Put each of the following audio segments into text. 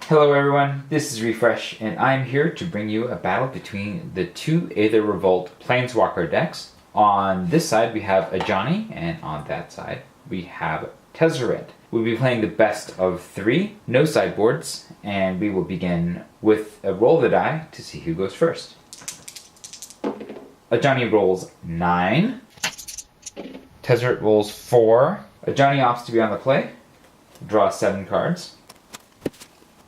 Hello everyone, this is Refresh, and I'm here to bring you a battle between the two Aether Revolt Planeswalker decks. On this side we have Ajani, and on that side we have Tezzeret. We'll be playing the best of three, no sideboards, and we will begin with a roll of the die to see who goes first. Ajani rolls 9. Tezzeret rolls 4. Ajani opts to be on the play. Draw 7 cards.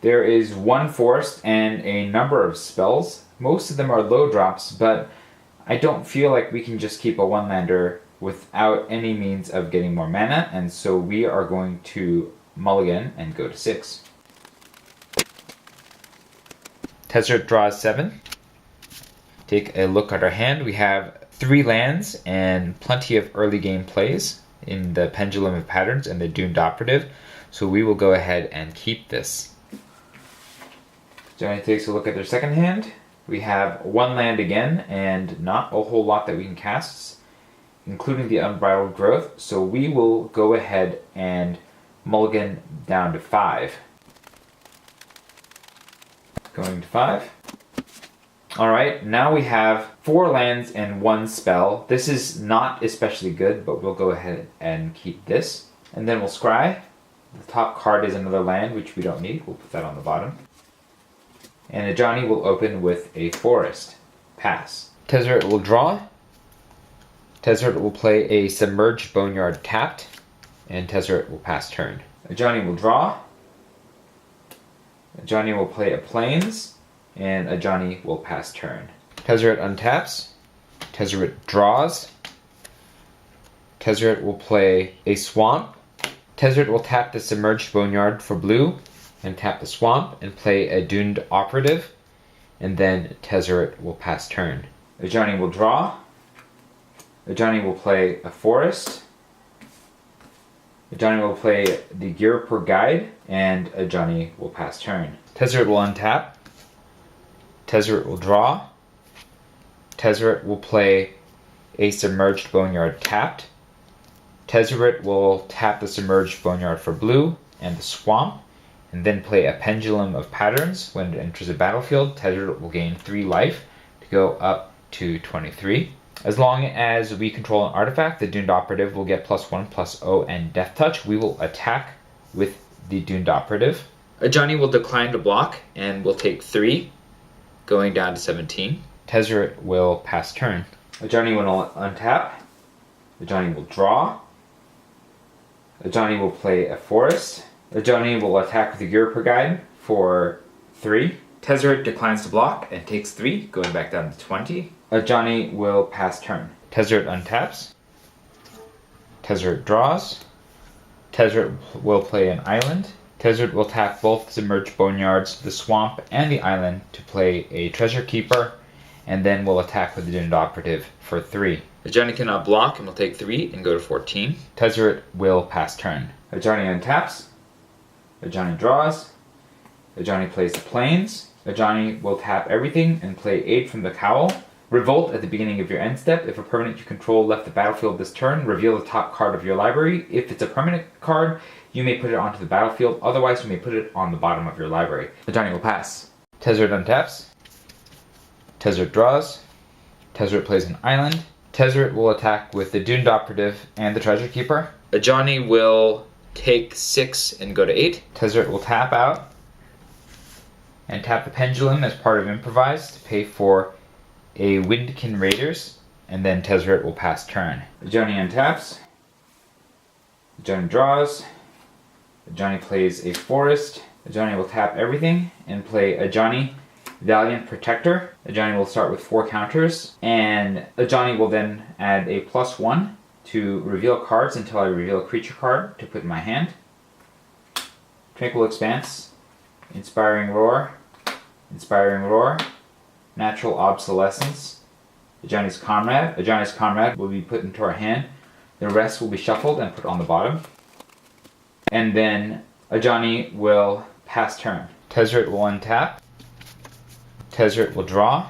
There is one forest and a number of spells. Most of them are low drops, but I don't feel like we can just keep a one-lander without any means of getting more mana, and so we are going to mulligan and go to 6. Tezzeret draws 7. Take a look at our hand. We have 3 lands and plenty of early game plays in the Pendulum of Patterns and the Doomed Operative, so we will go ahead and keep this. Johnny takes a look at their second hand. We have 1 land again, and not a whole lot that we can cast, including the Unbridled Growth, so we will go ahead and mulligan down to 5. Going to 5. Alright, now we have 4 lands and 1 spell. This is not especially good, but we'll go ahead and keep this. And then we'll scry. The top card is another land, which we don't need. We'll put that on the bottom. And Ajani will open with a forest. Pass. Tezzeret will draw. Tezzeret will play a Submerged Boneyard tapped, and Tezzeret will pass turn. Ajani will draw. Ajani will play a Plains, and Ajani will pass turn. Tezzeret untaps. Tezzeret draws. Tezzeret will play a Swamp. Tezzeret will tap the Submerged Boneyard for blue, and tap the Swamp and play a Doomed Operative, and then Tezzeret will pass turn. Ajani will draw. Ajani will play a Forest. Ajani will play the Ghirapur Guide, and Ajani will pass turn. Tezzeret will untap. Tezzeret will draw. Tezzeret will play a Submerged Boneyard tapped. Tezzeret will tap the Submerged Boneyard for blue and the Swamp, and then play a Pendulum of Patterns. When it enters the battlefield, Tezzeret will gain 3 life to go up to 23. As long as we control an artifact, the Doomed Operative will get +1/+0 and Death Touch. We will attack with the Doomed Operative. Ajani will decline to block and will take 3, going down to 17. Tezzeret will pass turn. Ajani will untap. Ajani will draw. Ajani will play a Forest. Ajani will attack with the Ghirapur Guide for 3. Tezzeret declines to block and takes 3, going back down to 20. Ajani will pass turn. Tezzeret untaps. Tezzeret draws. Tezzeret will play an island. Tezzeret will tap both Submerged Boneyards, the Swamp, and the island to play a Treasure Keeper, and then will attack with the Doomed Operative for 3. Ajani cannot block and will take 3 and go to 14. Tezzeret will pass turn. Ajani untaps. Ajani draws. Ajani plays the Plains. Ajani will tap everything and play Aid from the Cowl. Revolt at the beginning of your end step. If a permanent you control left the battlefield this turn, reveal the top card of your library. If it's a permanent card, you may put it onto the battlefield. Otherwise, you may put it on the bottom of your library. Ajani will pass. Tezzeret untaps. Tezzeret draws. Tezzeret plays an island. Tezzeret will attack with the Doomed Operative and the Treasure Keeper. Ajani will take 6 and go to 8. Tezzeret will tap out and tap the Pendulum as part of Improvise to pay for a Windkin Raiders, and then Tezzeret will pass turn. Ajani untaps. Ajani draws. Ajani plays a Forest. Ajani will tap everything and play Ajani Valiant Protector. Ajani will start with 4 counters, and Ajani will then add a +1 to reveal cards until I reveal a creature card to put in my hand. Tranquil Expanse, Inspiring Roar, Natural Obsolescence, Ajani's Comrade. Ajani's Comrade will be put into our hand. The rest will be shuffled and put on the bottom. And then Ajani will pass turn. Tezzeret will untap. Tezzeret will draw.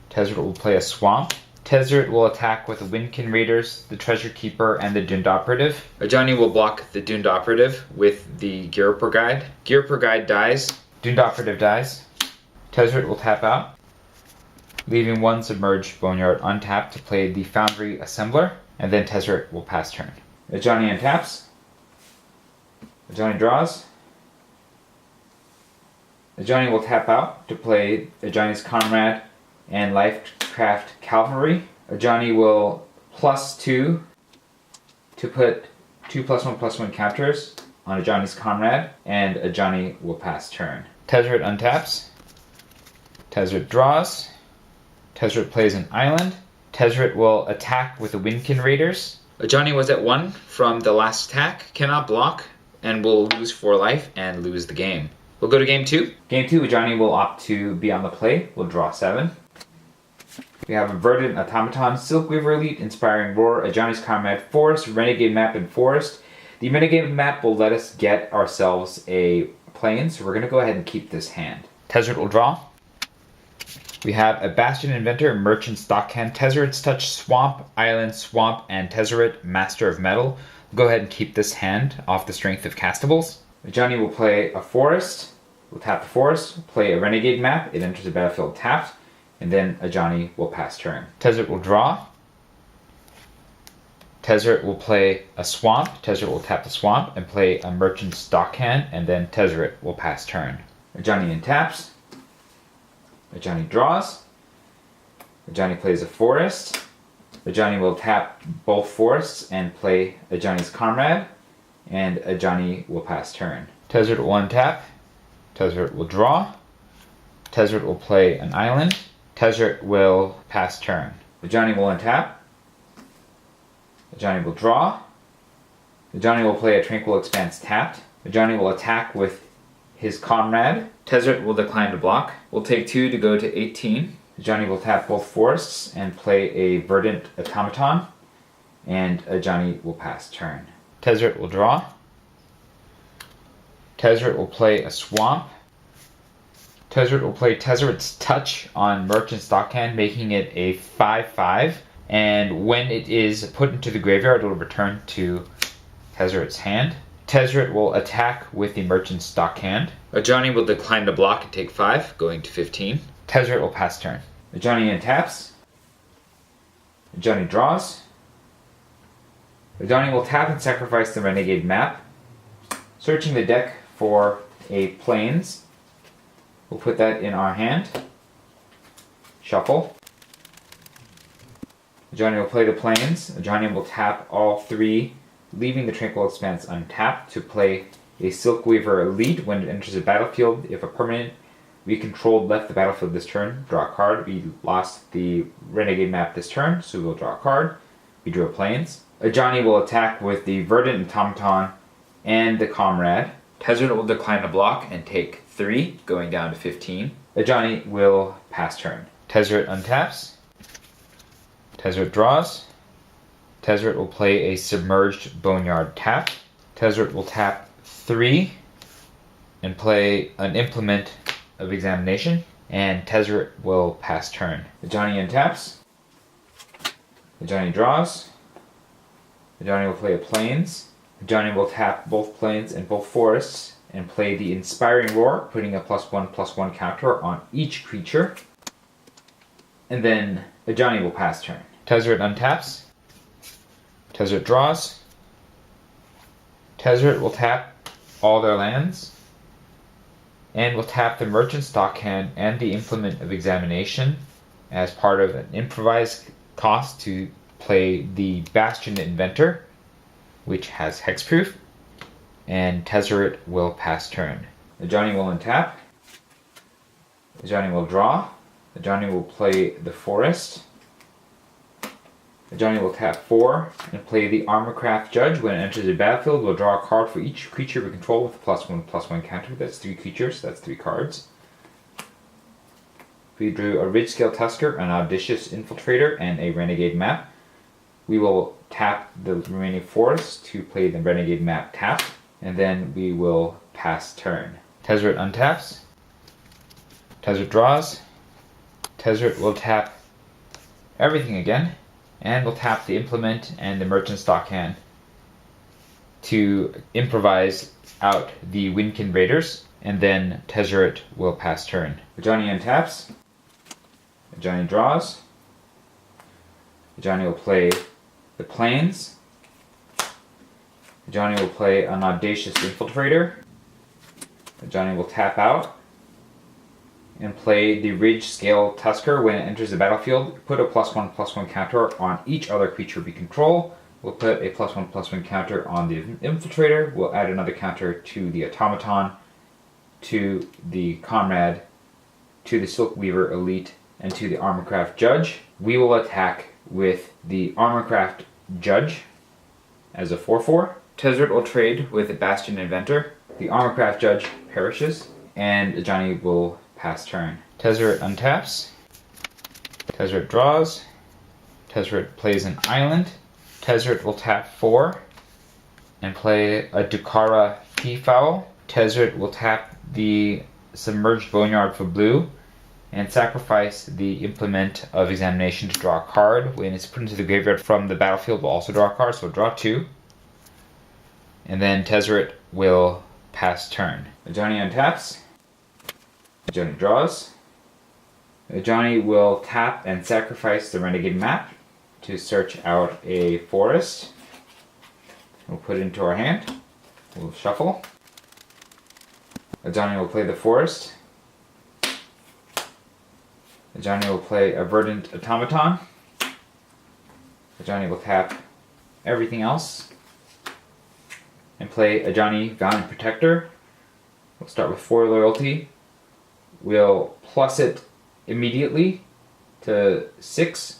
Tezzeret will play a Swamp. Tezzeret will attack with the Windkin Raiders, the Treasure Keeper, and the Doomed Operative. Ajani will block the Doomed Operative with the Ghirapur Guide. Ghirapur Guide dies. Doomed Operative dies. Tezzeret will tap out, leaving one Submerged Boneyard untapped to play the Foundry Assembler, and then Tezzeret will pass turn. Ajani untaps. Ajani draws. Ajani will tap out to play Ajani's Comrade and Lifecraft Cavalry. Ajani will +2 to put 2+1/+1 counters on Ajani's Comrade, and Ajani will pass turn. Tezzeret untaps. Tezzeret draws. Tezzeret plays an island. Tezzeret will attack with the Windkin Raiders. Ajani was at 1 from the last attack, cannot block, and will lose 4 life and lose the game. We'll go to game 2. Game 2, Ajani will opt to be on the play. We'll draw 7. We have a Verdant Automaton, Silkweaver Elite, Inspiring Roar, Ajani's Comrade, Forest, Renegade Map, and Forest. The Renegade Map will let us get ourselves a plane, so we're going to go ahead and keep this hand. Tezzeret will draw. We have a Bastion Inventor, Merchant Stockhand, Tezzeret's Touch, Swamp, Island, Swamp, and Tezzeret, Master of Metal. We'll go ahead and keep this hand off the strength of castables. Ajani will play a Forest. We'll tap the Forest, play a Renegade Map. It enters the battlefield tapped, and then Ajani will pass turn. Tezzeret will draw. Tezzeret will play a Swamp. Tezzeret will tap the Swamp and play a Merchant Stockhand, and then Tezzeret will pass turn. Ajani untaps. Ajani draws. Ajani plays a Forest. Ajani will tap both forests and play Ajani's Comrade, and Ajani will pass turn. Tezzeret will untap. Tezzeret will draw. Tezzeret will play an island. Tezzeret will pass turn. Ajani will untap. Ajani will draw. Ajani will play a Tranquil Expanse tapped. Ajani will attack with his Comrade. Tezzeret will decline to block. We'll take 2 to go to 18. Ajani will tap both forests and play a Verdant Automaton, and Ajani will pass turn. Tezzeret will draw. Tezzeret will play a Swamp. Tezzeret will play Tezzeret's Touch on Merchant Stockhand, making it a 5/5. And when it is put into the graveyard, it will return to Tezzeret's hand. Tezzeret will attack with the Merchant Stockhand. Ajani will decline to block and take 5, going to 15. Tezzeret will pass turn. Ajani untaps. Ajani draws. Ajani will tap and sacrifice the Renegade Map. Searching the deck for a Plains. We'll put that in our hand. Shuffle. Ajani will play the Plains. Ajani will tap all 3, leaving the Tranquil Expanse untapped to play a Silkweaver Elite. When it enters the battlefield, if a permanent we controlled left the battlefield this turn, draw a card. We lost the Renegade Map this turn, so we'll draw a card. We drew a Plains. Ajani will attack with the Verdant Automaton and the Comrade. Tezzeret will decline to block and take 3, going down to 15. Ajani will pass turn. Tezzeret untaps. Tezzeret draws. Tezzeret will play a Submerged Boneyard tap. Tezzeret will tap 3 and play an Implement of Examination, and Tezzeret will pass turn. Ajani untaps. Ajani draws. Ajani will play a Plains. Ajani will tap both Plains and both forests and play the Inspiring Roar, putting a +1/+1 counter on each creature. And then Ajani will pass turn. Tezzeret untaps. Tezzeret draws. Tezzeret will tap all their lands and will tap the Merchant Stockhand and the Implement of Examination as part of an improvised cost to play the Bastion Inventor, which has hexproof, and Tezzeret will pass turn. Ajani will untap. Ajani will draw. Ajani will play the Forest. Ajani will tap 4 and play the Armorcraft Judge. When it enters the battlefield, we'll draw a card for each creature we control with a +1/+1 counter. That's 3 creatures, that's 3 cards. We drew a Ridgescale Tusker, an Audacious Infiltrator, and a Renegade Map. We will tap the remaining forests to play the Renegade Map tap, and then we will pass turn. Tezzeret untaps. Tezzeret draws. Tezzeret will tap everything again, and we'll tap the Implement and the Merchant Stockhand to improvise out the Windkin Raiders, and then Tezzeret will pass turn. Ajani untaps. Ajani draws. Ajani will play the Plains. Ajani will play an Audacious Infiltrator. Ajani will tap out and play the Ridge Scale Tusker. When it enters the battlefield, put a +1/+1 counter on each other creature we control. We'll put a +1/+1 counter on the Infiltrator. We'll add another counter to the Automaton, to the Comrade, to the Silkweaver Elite, and to the Armorcraft Judge. We will attack with the Armorcraft Judge as a 4/4. Tezzeret will trade with the Bastion Inventor. The Armorcraft Judge perishes, and Ajani will pass turn. Tezzeret untaps. Tezzeret draws. Tezzeret plays an island. Tezzeret will tap 4 and play a Dukara Peafowl. Tezzeret will tap the Submerged Boneyard for blue and sacrifice the Implement of Examination to draw a card. When it's put into the graveyard from the battlefield, we'll also draw a card, so we'll draw 2. And then Tezzeret will pass turn. Ajani untaps. Ajani draws. Ajani will tap and sacrifice the Renegade Map to search out a forest. We'll put it into our hand. We'll shuffle. Ajani will play the forest. Ajani will play a Verdant Automaton. Ajani will tap everything else and play Ajani Valiant Protector. We'll start with 4 loyalty. We'll plus it immediately to 6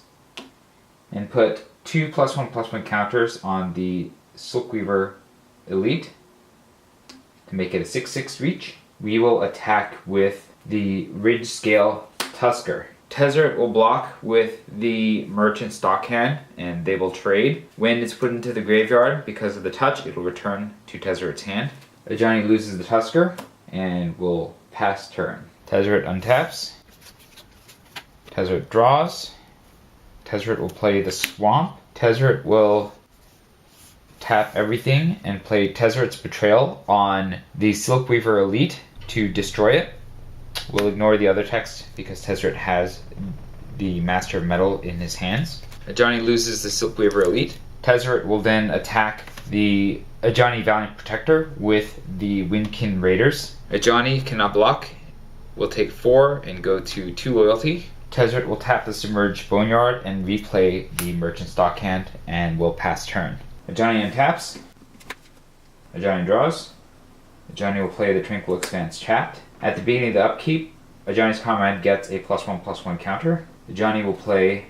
and put 2 +1/+1 counters on the Silkweaver Elite to make it a 6/6 reach. We will attack with the Ridge Scale Tusker. Tezzeret will block with the Merchant Stockhand, and they will trade. When it's put into the graveyard, because of the touch, it will return to Tezzeret's hand. Ajani loses the Tusker and will pass turn. Tezzeret untaps. Tezzeret draws. Tezzeret will play the Swamp. Tezzeret will tap everything and play Tezzeret's Betrayal on the Silkweaver Elite to destroy it. We'll ignore the other text because Tezzeret has the Master of Metal in his hands. Ajani loses the Silkweaver Elite. Tezzeret will then attack the Ajani Valiant Protector with the Windkin Raiders. Ajani cannot block. Will take 4 and go to 2 loyalty. Tezzeret will tap the Submerged Boneyard and replay the Merchant Stockhand and will pass turn. Ajani untaps. Ajani draws. Ajani will play the Tranquil Expanse Chapped. At the beginning of the upkeep, Ajani's Comrade gets a +1/+1 counter. Ajani will play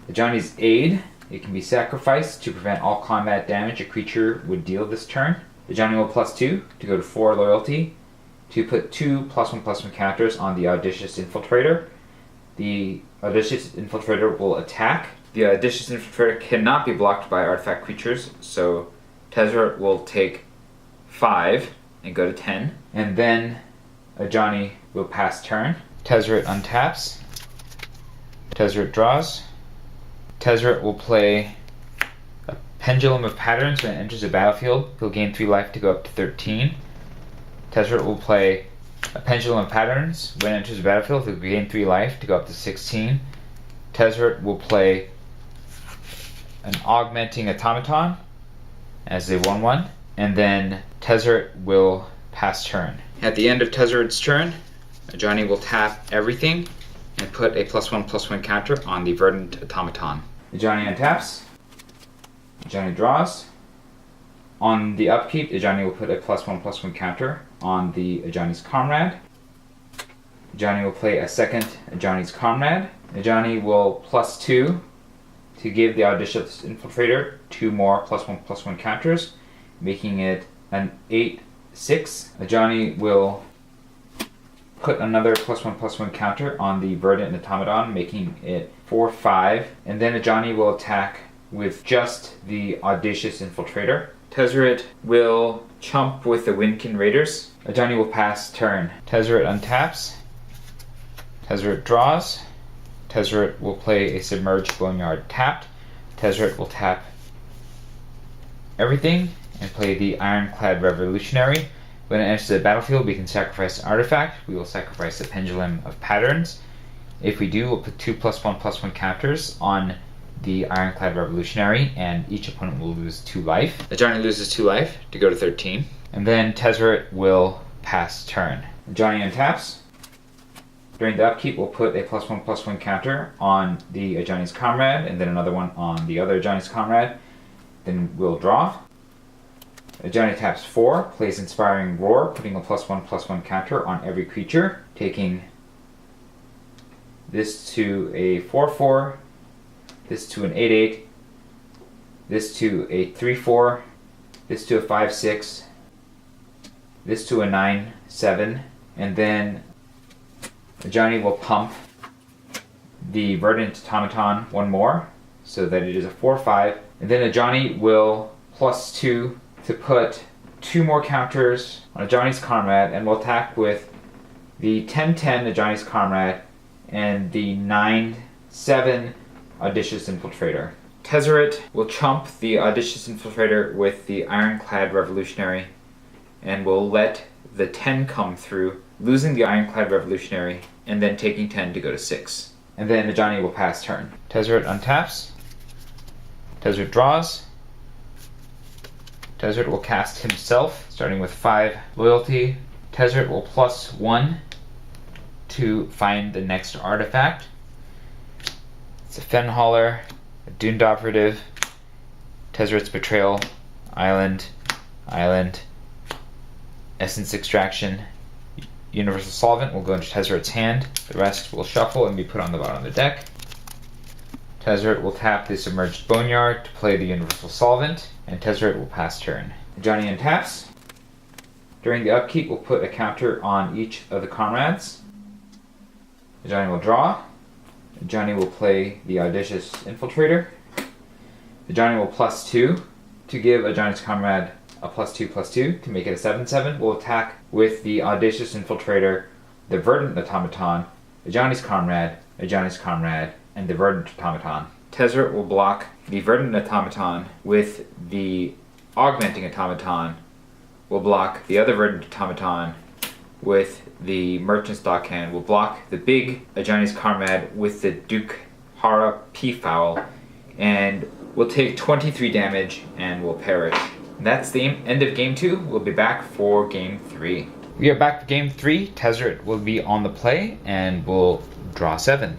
Ajani's Aid. It can be sacrificed to prevent all combat damage a creature would deal this turn. Ajani will +2 to go to 4 loyalty to put 2 +1/+1 counters on the Audacious Infiltrator. The Audacious Infiltrator will attack. The Audacious Infiltrator cannot be blocked by artifact creatures, so Tezzeret will take 5 and go to 10. And then Ajani will pass turn. Tezzeret untaps. Tezzeret draws. Tezzeret will play a Pendulum of Patterns. When it enters the battlefield, he'll gain 3 life to go up to 13. Tezzeret will play a Pendulum of Patterns. When it enters the battlefield, he'll gain 3 life to go up to 16. Tezzeret will play an Augmenting Automaton as a 1/1. And then Tezzeret will pass turn. At the end of Tezzeret's turn, Ajani will tap everything and put a +1/+1 counter on the Verdant Automaton. Ajani untaps. Ajani draws. On the upkeep, Ajani will put a +1/+1 counter on the Ajani's Comrade. Ajani will play a second Ajani's Comrade. Ajani will +2 to give the Audacious Infiltrator 2 more +1/+1 counters, making it an 8/6. Ajani will put another +1/+1 counter on the Verdant Automaton, making it 4/5. And then Ajani will attack with just the Audacious Infiltrator. Tezzeret will chump with the Windkin Raiders. Ajani will pass turn. Tezzeret untaps. Tezzeret draws. Tezzeret will play a Submerged Boneyard tapped. Tezzeret will tap everything and play the Ironclad Revolutionary. When it enters the battlefield, we can sacrifice an artifact. We will sacrifice the Pendulum of Patterns. If we do, we'll put 2+1/+1 counters on the Ironclad Revolutionary, and each opponent will lose 2 life. Ajani loses 2 life to go to 13. And then Tezzeret will pass turn. Ajani untaps. During the upkeep, we'll put a +1/+1 counter on the Ajani's Comrade, and then another one on the other Ajani's Comrade. Then we'll draw. Ajani taps 4, plays Inspiring Roar, putting a +1/+1 counter on every creature, taking this to a 4/4, this to an 8/8, this to a 3/4, this to a 5/6, this to a 9/7, and then Ajani will pump the Verdant Automaton one more, so that it is a 4/5, and then Ajani will +2 to put 2 more counters on Ajani's Comrade, and will attack with the 10/10 Ajani's Comrade and the 9/7 Audacious Infiltrator. Tezzeret will chump the Audacious Infiltrator with the Ironclad Revolutionary, and will let the 10 come through, losing the Ironclad Revolutionary, and then taking 10 to go to 6. And then Ajani will pass turn. Tezzeret untaps. Tezzeret draws. Tezzeret will cast himself, starting with 5 loyalty. Tezzeret will +1 to find the next artifact. It's a Fenhauler, a Doomed Operative, Tezzeret's Betrayal, Island, Essence Extraction, Universal Solvent will go into Tezzeret's hand. The rest will shuffle and be put on the bottom of the deck. Tezzeret will tap the Submerged Boneyard to play the Universal Solvent, and Tezzeret will pass turn. Ajani untaps. During the upkeep, we'll put a counter on each of the comrades. Ajani will draw. Ajani will play the Audacious Infiltrator. Ajani will +2 to give Ajani's Comrade a +2/+2 to make it a 7/7. We'll attack with the Audacious Infiltrator, the Verdant Automaton, Ajani's Comrade, and the Verdant Automaton. Tezzeret will block the Verdant Automaton with the Augmenting Automaton. We'll block the other Verdant Automaton with the Merchant's Dockhand. We'll block the big Ajani's Comrade with the Duke Hara Peafowl, and we'll take 23 damage and we'll perish. That's the end of Game 2. We'll be back for Game 3. We are back for Game 3. Tezzeret will be on the play, and we'll draw 7.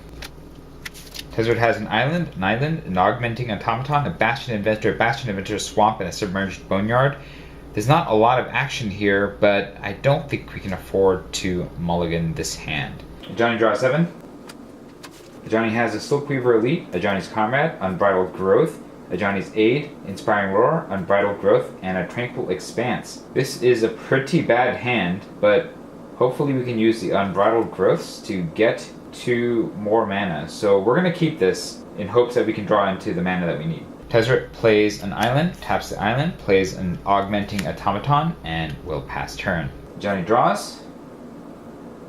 Tezzeret has an island, an Augmenting Automaton, a Bastion Inventor, Swamp, and a Submerged Boneyard. There's not a lot of action here, but I don't think we can afford to mulligan this hand. Ajani draws 7. Ajani has a Silkweaver Elite, Ajani's Comrade, Unbridled Growth, Ajani's Aid, Inspiring Roar, Unbridled Growth, and a Tranquil Expanse. This is a pretty bad hand, but hopefully we can use the Unbridled Growths to get 2 more mana. So we're going to keep this in hopes that we can draw into the mana that we need. Tezzeret plays an island, taps the island, plays an Augmenting Automaton, and will pass turn. Ajani draws.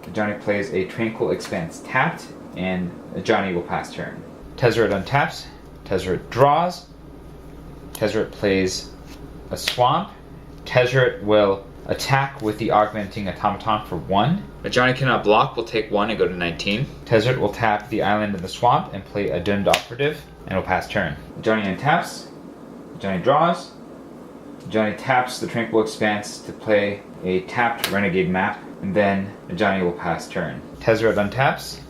Ajani plays a Tranquil Expanse tapped, and Ajani will pass turn. Tezzeret untaps. Tezzeret draws. Tezzeret plays a Swamp. Tezzeret will attack with the Augmenting Automaton for 1. Ajani cannot block, will take 1 and go to 19. Tezzeret will tap the island in the swamp and play a Doomed Operative, and will pass turn. Ajani untaps. Ajani draws. Ajani taps the Tranquil Expanse to play a tapped Renegade map, and then Ajani will pass turn. Tezzeret untaps.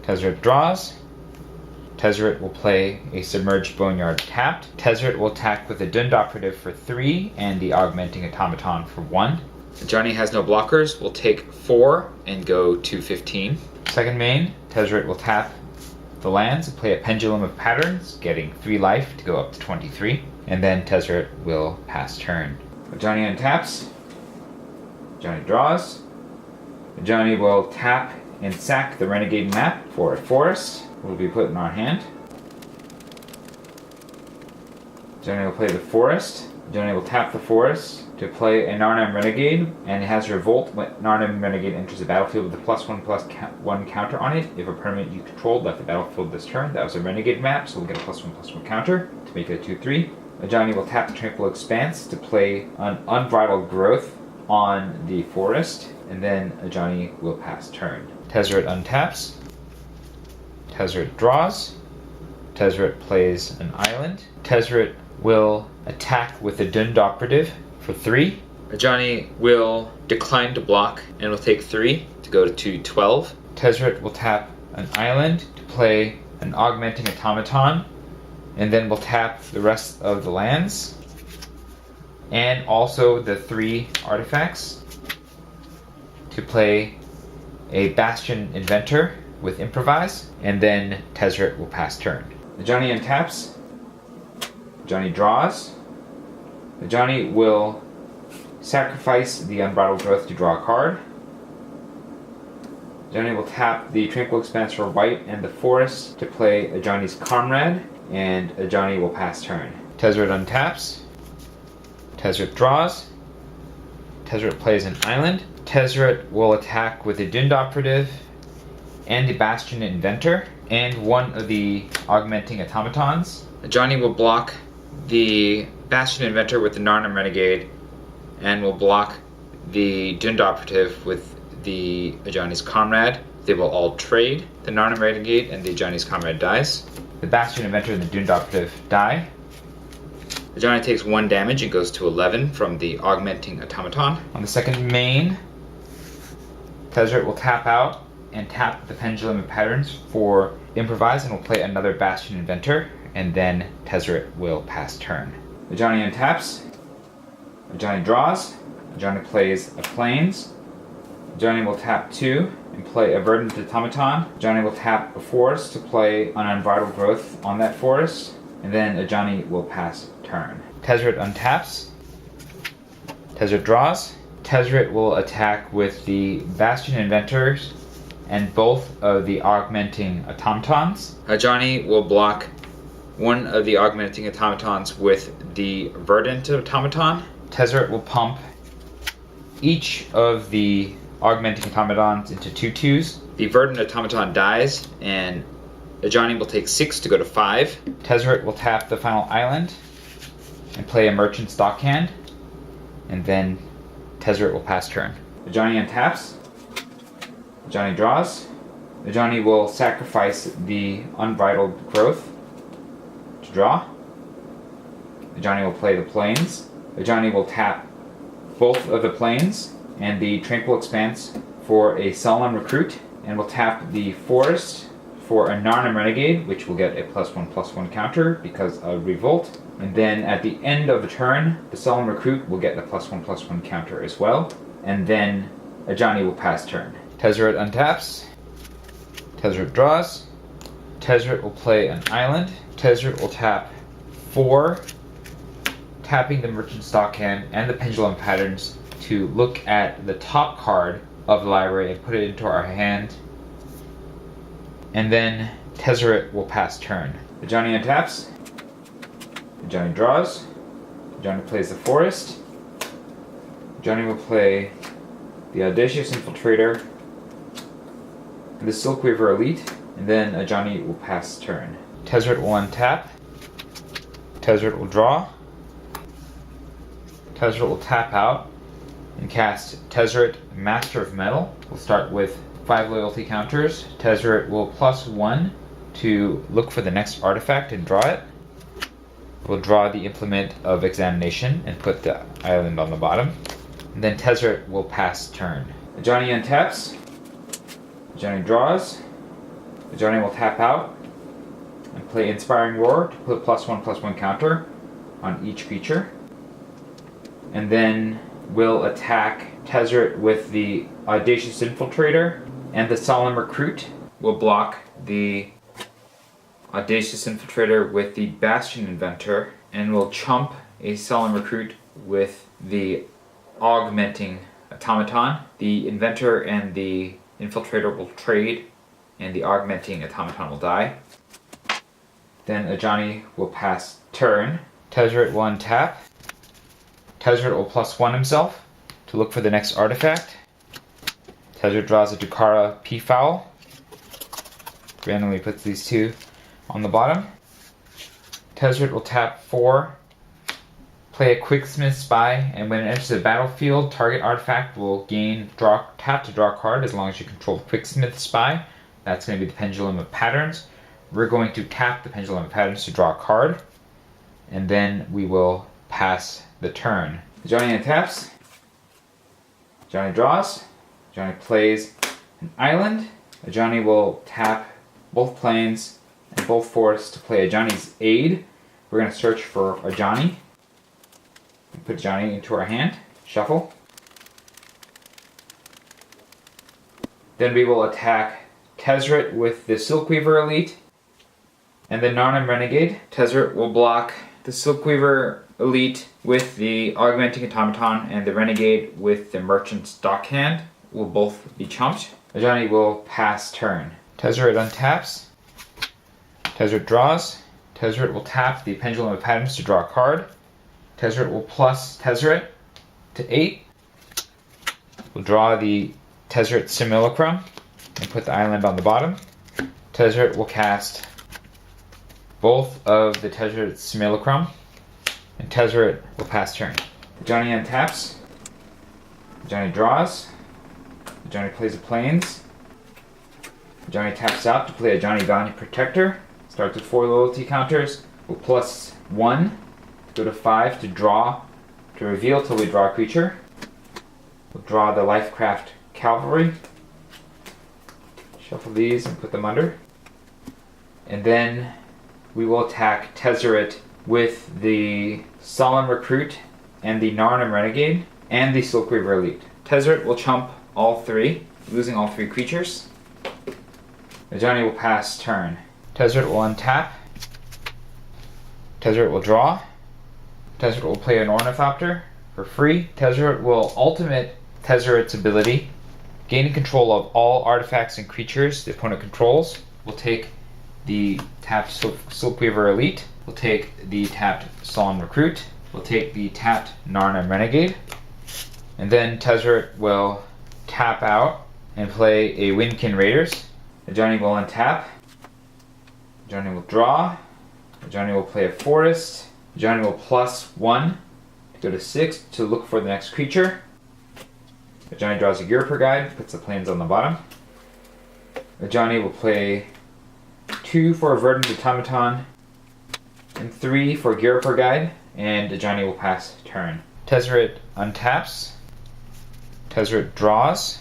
Tezzeret draws. Tezzeret will play a Submerged Boneyard tapped. Tezzeret will attack with a Doomed Operative for 3 and the Augmenting Automaton for 1. Ajani has no blockers, will take 4 and go to 15. Second main, Tezzeret will tap the lands and play a Pendulum of Patterns, getting 3 life to go up to 23. And then Tezzeret will pass turn. Ajani untaps. Ajani draws. Ajani will tap and sack the Renegade map for a forest. Will be put in our hand. Ajani will play the forest. Ajani will tap the forest to play a Narnam Renegade, and it has Revolt when Narnam Renegade enters the battlefield with a +1/+1 counter on it. If a permanent you controlled left the battlefield this turn, that was a Renegade map, so we'll get a +1/+1 counter to make it a 2/3. Ajani will tap the Tranquil Expanse to play an Unbridled Growth on the forest, and then Ajani will pass turn. Tezzeret untaps. Tezzeret draws. Tezzeret plays an island. Tezzeret will attack with the Dund Operative for 3. Ajani will decline to block and will take 3 to go to 12. Tezzeret will tap an island to play an Augmenting Automaton, and then will tap the rest of the lands and also the 3 artifacts to play a Bastion Inventor with Improvise, and then Tezzeret will pass turn. Ajani untaps. Ajani draws. Ajani will sacrifice the Unbridled Growth to draw a card. Ajani will tap the Tranquil Expanse for white and the forest to play Ajani's Comrade, and Ajani will pass turn. Tezzeret untaps. Tezzeret draws. Tezzeret plays an island. Tezzeret will attack with the Dund Operative and the Bastion Inventor and one of the Augmenting Automatons. Ajani will block the Bastion Inventor with the Narnam Renegade and will block the Dund Operative with the Ajani's Comrade. They will all trade. The Narnam Renegade and the Ajani's Comrade dies. The Bastion Inventor and the Dund Operative die. Ajani takes 1 damage and goes to 11 from the Augmenting Automaton. On the second main, Tezzeret will tap out and tap the Pendulum of Patterns for Improvise and will play another Bastion Inventor, and then Tezzeret will pass turn. Ajani untaps. Ajani draws. Ajani plays a Plains. Ajani will tap 2 and play a Verdant Automaton. Ajani will tap a forest to play an Unbridled Growth on that forest, and then Ajani will pass turn. Tezzeret untaps. Tezzeret draws. Tezzeret will attack with the Bastion Inventors and both of the Augmenting Automatons. Ajani will block one of the Augmenting Automatons with the Verdant Automaton. Tezzeret will pump each of the Augmenting Automatons into 2/2s. The Verdant Automaton dies, and Ajani will take 6 to go to 5. Tezzeret will tap the final island and play a Merchant Stockhand, and then Tezzeret will pass turn. Ajani untaps. Ajani draws. Ajani will sacrifice the Unbridled Growth to draw. Ajani will play the Plains. Ajani will tap both of the Plains and the Tranquil Expanse for a Solemn Recruit, and will tap the Forest for a Narnam Renegade, which will get a +1/+1 counter because of Revolt. And then at the end of the turn, the Solemn Recruit will get a +1/+1 counter as well. And then Ajani will pass turn. Tezzeret untaps. Tezzeret draws. Tezzeret will play an island. Tezzeret will tap 4, tapping the Merchant Stockhand and the Pendulum Patterns to look at the top card of the library and put it into our hand. And then Tezzeret will pass turn. Ajani untaps. Ajani draws. Ajani plays the forest. Ajani will play the Audacious Infiltrator and the Silkweaver Elite, and then Ajani will pass turn. Tezzeret will untap. Tezzeret will draw. Tezzeret will tap out and cast Tezzeret, Master of Metal. We'll start with 5 loyalty counters. Tezzeret will +1 to look for the next artifact and draw it. We'll draw the Implement of Examination and put the island on the bottom. And then Tezzeret will pass turn. Ajani untaps. Ajani draws. Ajani will tap out and play Inspiring Roar to put +1/+1 counter on each creature. And then we'll attack Tezzeret with the Audacious Infiltrator, and the Solemn Recruit will block the Audacious Infiltrator with the Bastion Inventor, and will chump a Solemn Recruit with the Augmenting Automaton. The Inventor and the Infiltrator will trade, and the Augmenting Automaton will die. Then Ajani will pass turn. Tezzeret will untap. Tezzeret will +1 himself to look for the next artifact. Tezzeret draws a Dukara Peafowl. Randomly puts these two on the bottom. Tezzeret will tap 4, play a Quicksmith Spy, and when it enters the battlefield, target artifact will tap to draw a card as long as you control the Quicksmith Spy. That's going to be the Pendulum of Patterns. We're going to tap the Pendulum of Patterns to draw a card, and then we will pass the turn. Ajani untaps. Ajani draws. Ajani plays an island. Ajani will tap both planes and both forests to play Ajani's Aid. We're going to search for Ajani. Put Ajani into our hand. Shuffle. Then we will attack Tezzeret with the Silkweaver Elite and the Narnim Renegade. Tezzeret will block the Silkweaver Elite with the Augmenting Automaton, and the Renegade with the Merchant's Dockhand will both be chumped. Ajani will pass turn. Tezzeret untaps. Tezzeret draws. Tezzeret will tap the Pendulum of Patterns to draw a card. Tezzeret will plus Tezzeret to 8. We'll draw the Tezzeret Simulacrum and put the island on the bottom. Tezzeret will cast both of the Tezzeret Simulacrum, and Tezzeret will pass turn. Ajani untaps. Ajani draws. Ajani plays the plains. Ajani taps out to play Ajani Bounty Protector. Starts with 4 loyalty counters. We'll +1 to go to 5 to draw, to reveal till we draw a creature. We'll draw the Lifecraft Cavalry. Shuffle these and put them under. And then we will attack Tezzeret with the Solemn Recruit and the Narnim Renegade and the Silkweaver Elite. Tezzeret will chump all 3, losing all 3 creatures. Ajani will pass turn. Tezzeret will untap. Tezzeret will draw. Tezzeret will play an Ornithopter for free. Tezzeret will ultimate Tezzeret's ability, gaining control of all artifacts and creatures the opponent controls. We'll take the tapped Silkweaver Elite. We'll take the tapped Solemn Recruit. We'll take the tapped Narnim Renegade. And then Tezzeret will tap out and play a Windkin Raiders. Ajani will untap. Ajani will draw. Ajani will play a Forest. Ajani will +1 to go to 6 to look for the next creature. Ajani draws a Europer Guide, puts the planes on the bottom. Ajani will play 2 for a Verdant Automaton and 3 for Europer Guide, and Ajani will pass turn. Tezzeret untaps. Tezzeret draws.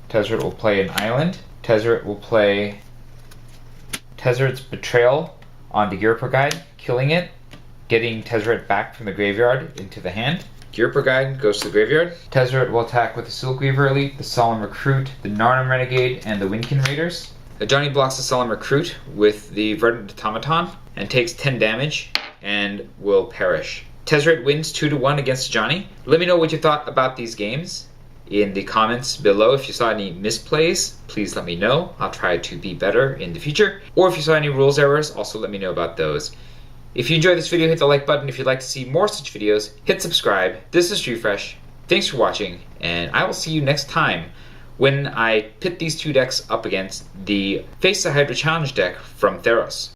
Tezzeret will play an island. Tezzeret will play Tezzeret's Betrayal on the Europer Guide, killing it, getting Tezzeret back from the graveyard into the hand. Europer Guide goes to the graveyard. Tezzeret will attack with the Silkweaver Elite, the Solemn Recruit, the Narnim Renegade, and the Windkin Raiders. Ajani blocks the Solemn Recruit with the Verdant Automaton and takes 10 damage and will perish. Tezzeret wins 2-1 against Ajani. Let me know what you thought about these games in the comments below. If you saw any misplays, please let me know. I'll try to be better in the future. Or if you saw any rules errors, also let me know about those. If you enjoyed this video, hit the like button. If you'd like to see more such videos, hit subscribe. This is Refresh. Thanks for watching, and I will see you next time when I pit these 2 decks up against the Face the Hydra Challenge deck from Theros.